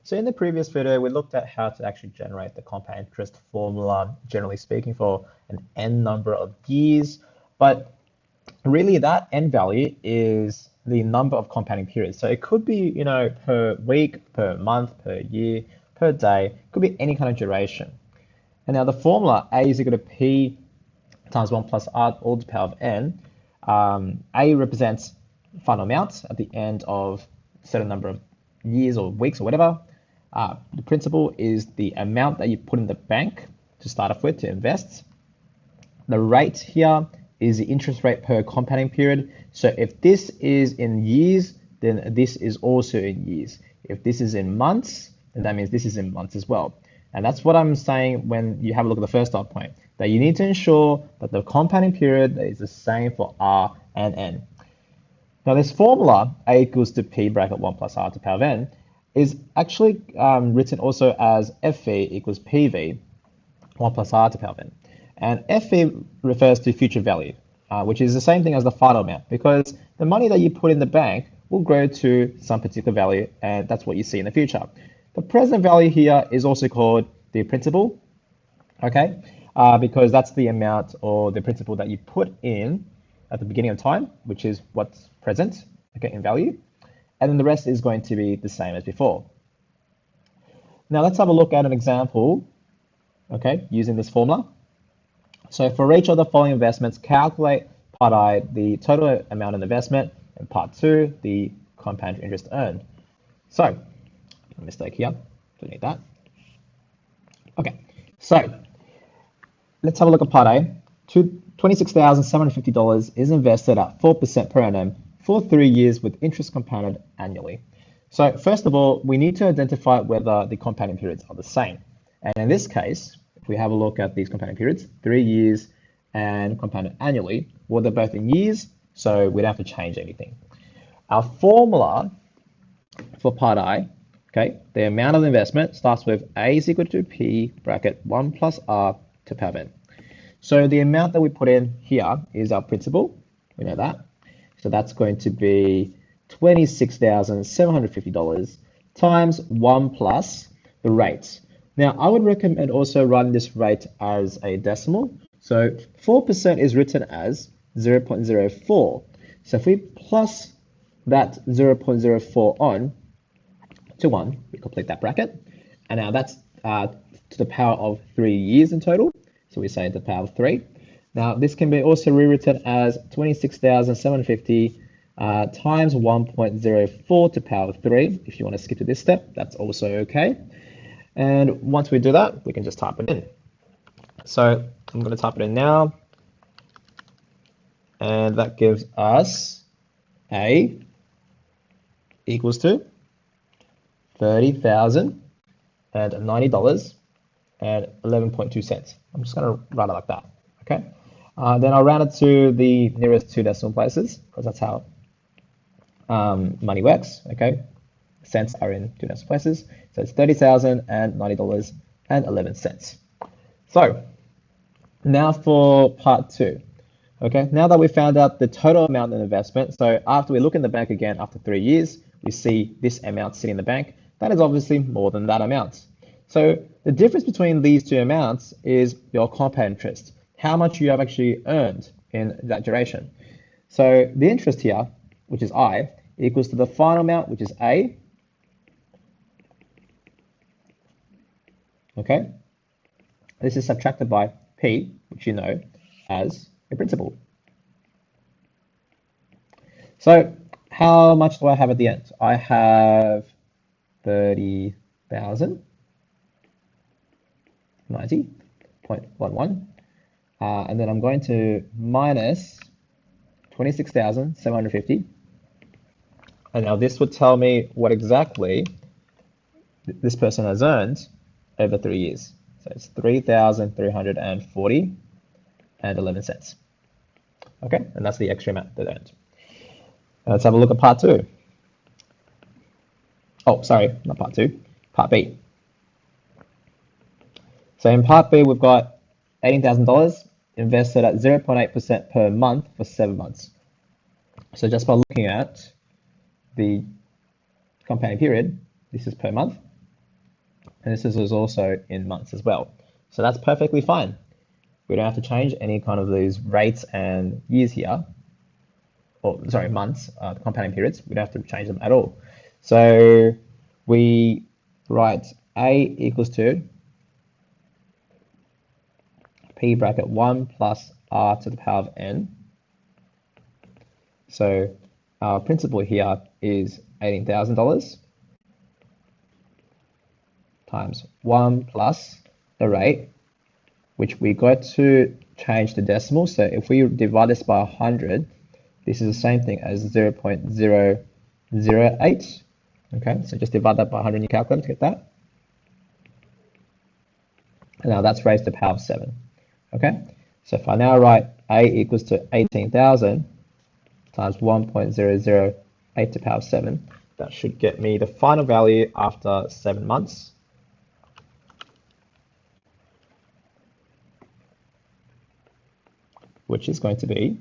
So in the previous video, we looked at how to actually generate the compound interest formula, generally speaking, for an n number of years. But really that n value is the number of compounding periods. So it could be, per week, per month, per year, per day, it could be any kind of duration. And now the formula A is equal to P times 1 plus R all to the power of n. A represents final amount at the end of a certain number of years or weeks or whatever. The principal is the amount that you put in the bank to start off with to invest. The rate here is the interest rate per compounding period. So if this is in years, then this is also in years. If this is in months, then that means this is in months as well. And that's what I'm saying when you have a look at the first dot point, that you need to ensure that the compounding period is the same for R and N. Now this formula, A equals to P bracket 1 plus R to the power of N, is actually written also as FV equals PV 1 plus R to the power of N. And FV refers to future value, which is the same thing as the final amount, because the money that you put in the bank will grow to some particular value, and that's what you see in the future. The present value here is also called the principal, okay? Because that's the amount or the principal that you put in at the beginning of time, which is what's present, okay, in value. And then the rest is going to be the same as before. Now let's have a look at an example, okay, using this formula. So for each of the following investments, calculate part I, the total amount of investment, and part 2, the compound interest earned. So, a mistake here, don't need that. Okay, so let's have a look at part A. $26,750 is invested at 4% per annum for 3 years with interest compounded annually. So first of all, we need to identify whether the compounding periods are the same. And in this case, if we have a look at these compounding periods, 3 years and compounded annually, well, they're both in years, so we don't have to change anything. Our formula for part I, okay, the amount of investment starts with A is equal to P bracket 1 plus R to power n. So the amount that we put in here is our principal, we know that. So that's going to be $26,750 times 1 plus the rate. Now, I would recommend also writing this rate as a decimal. So 4% is written as 0.04. So if we plus that 0.04 on to 1, we complete that bracket. And now that's to the power of 3 years in total. So we say to the power of 3. Now, this can be also rewritten as 26,750 times 1.04 to the power of 3. If you want to skip to this step, that's also okay. And once we do that, we can just type it in. So I'm going to type it in now. And that gives us A equals to $30,090 and 11.2 cents. I'm just going to write it like that, okay? Then I'll round it to the nearest 2 decimal places, because that's how money works, okay? Cents are in 2 decimal places. So it's $30,090 and 11 cents. So now for part 2, okay? Now that we found out the total amount of investment, so after we look in the bank again after 3 years, we see this amount sitting in the bank. That is obviously more than that amount. So the difference between these two amounts is your compound interest, how much you have actually earned in that duration. So the interest here, which is I, equals to the final amount, which is A. Okay. This is subtracted by P, which you know as a principal. So how much do I have at the end? I have 30,090.11, and then I'm going to minus 26,750, and now this would tell me what exactly this person has earned over 3 years. So it's 3,340 and 11 cents. Okay, and that's the extra amount they earned. Let's have a look at part 2. Oh, sorry, not part 2, part B. So in part B, we've got $18,000 invested at 0.8% per month for 7 months. So just by looking at the compounding period, this is per month, And this is also in months as well. So that's perfectly fine. We don't have to change any kind of these rates and years here, or sorry, months, the compounding periods. We don't have to change them at all. So we write A equals to P bracket 1 plus R to the power of N. So our principal here is $18,000 times 1 plus the rate, which we got to change to decimal. So if we divide this by 100, this is the same thing as 0.008. Okay, so just divide that by 100 in your calculator to get that. And now that's raised to the power of 7. Okay, so if I now write A equals to 18,000 times 1.008 to the power of 7, that should get me the final value after 7 months. Which is going to be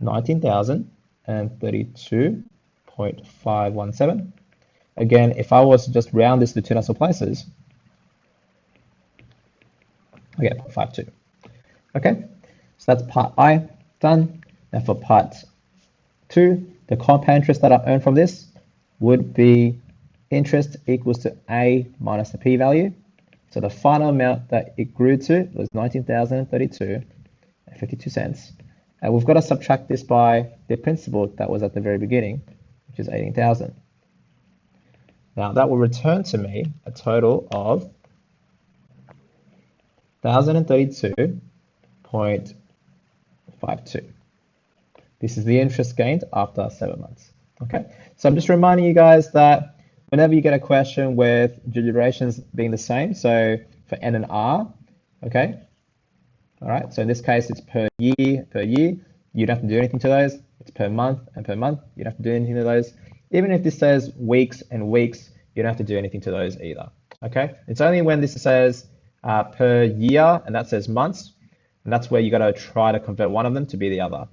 19,032.517. Again, if I was to just round this to two decimal places, I get 0.52. Okay, so that's part I done. Now for part 2, the compound interest that I earned from this would be interest equals to A minus the p-value. So the final amount that it grew to was 19,032.52 cents. And we've got to subtract this by the principal that was at the very beginning, which is 18,000. Now that will return to me a total of 1,032.52. This is the interest gained after 7 months. Okay, so I'm just reminding you guys that whenever you get a question with durations being the same, so for N and R, okay, all right, so in this case, it's per year, you don't have to do anything to those. It's per month and per month, you don't have to do anything to those. Even if this says weeks and weeks, you don't have to do anything to those either, okay? It's only when this says per year and that says months, and that's where you got to try to convert one of them to be the other.